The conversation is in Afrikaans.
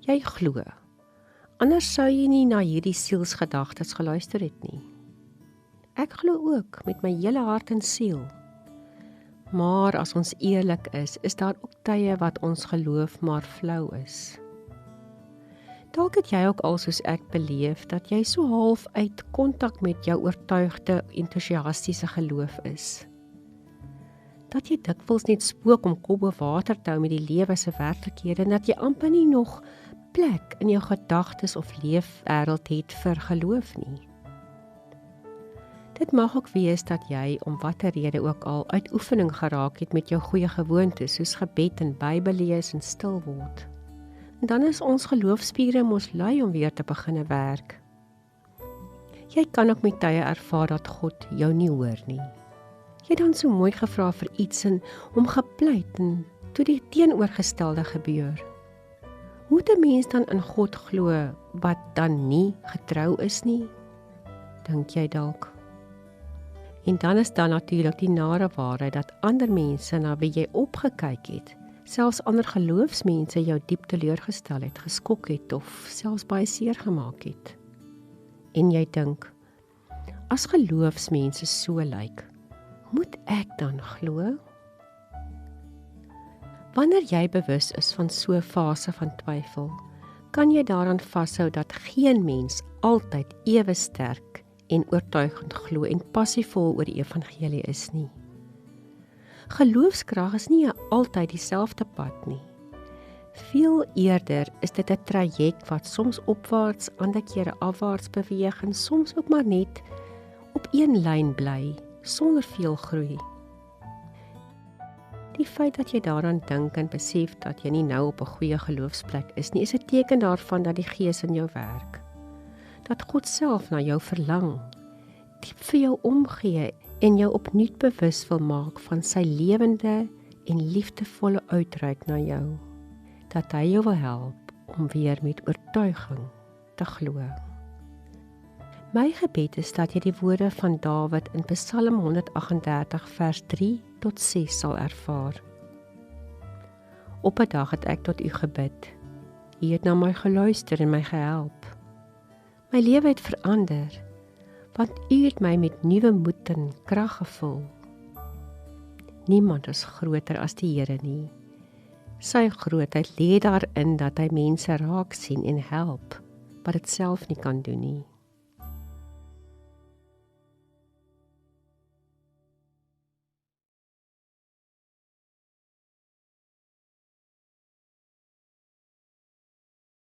Jy glo. Anders sou jy nie na hierdie sielsgedagtes geluister het nie. Ek glo ook met my hele hart en siel. Maar as ons eerlik is daar ook tye wat ons geloof maar flou is. Dalk het jy ook al soos ek beleef dat jy so half uit kontak met jou oortuigde, entoesiastiese geloof is. Dat jy dikwels net spook om kop bo water te hou met die lewe se werklikhede en dat jy amper nie nog plek in jou gedagtes of leefwêreld het vir geloof nie. Dit mag ook wees dat jy, om watter rede ook al, uit oefening geraak het met jou goeie gewoontes, soos gebed en Bybel lees en stil word. En dan is ons geloofspiere mos lui om weer te begin werk. Jy kan ook met tye ervaar dat God jou nie hoor nie. Jy het dan so mooi gevra vir iets en om gepleit en toe die teenoorgestelde gebeur. Moet 'n mens dan in God glo wat dan nie getrou is nie? Dink jy dalk? En dan is daar natuurlik die nare waarheid dat ander mense na wie jy opgekyk het, selfs ander geloofsmense jou diep teleurgestel het, geskok het of selfs baie seer gemaak het. En jy dink, as geloofsmense so lyk, moet ek dan glo? Wanneer jy bewus is van so 'n fase van twyfel, kan jy daaraan vashou dat geen mens altyd ewe sterk en oortuigend glo en passievol oor die evangelie is nie. Geloofskrag is nie altyd dieselfde pad nie. Veel eerder is dit 'n traject wat soms opwaarts, ander kere afwaarts beweeg en soms ook maar net op een lyn bly, sonder veel groei. Die feit dat jy daaraan dink en besef dat jy nie nou op 'n goeie geloofsplek is nie, is 'n teken daarvan dat die Gees in jou werk. Dat God self na jou verlang, diep vir jou omgee en jou opnuut bewus wil maak van sy lewende en liefdevolle uitreik na jou. Dat hy jou wil help om weer met oortuiging te glo. My gebed is dat jy die woorde van Dawid in Psalm 138 vers 3 tot 6 sal ervaar. Op 'n dag het ek tot u gebid. U het na my geluister en my gehelp. My lewe het verander, want u het my met nuwe moed en krag gevul. Niemand is groter as die Here nie. Sy grootheid lê daarin dat hy mense raak sien en help, wat dit self nie kan doen nie.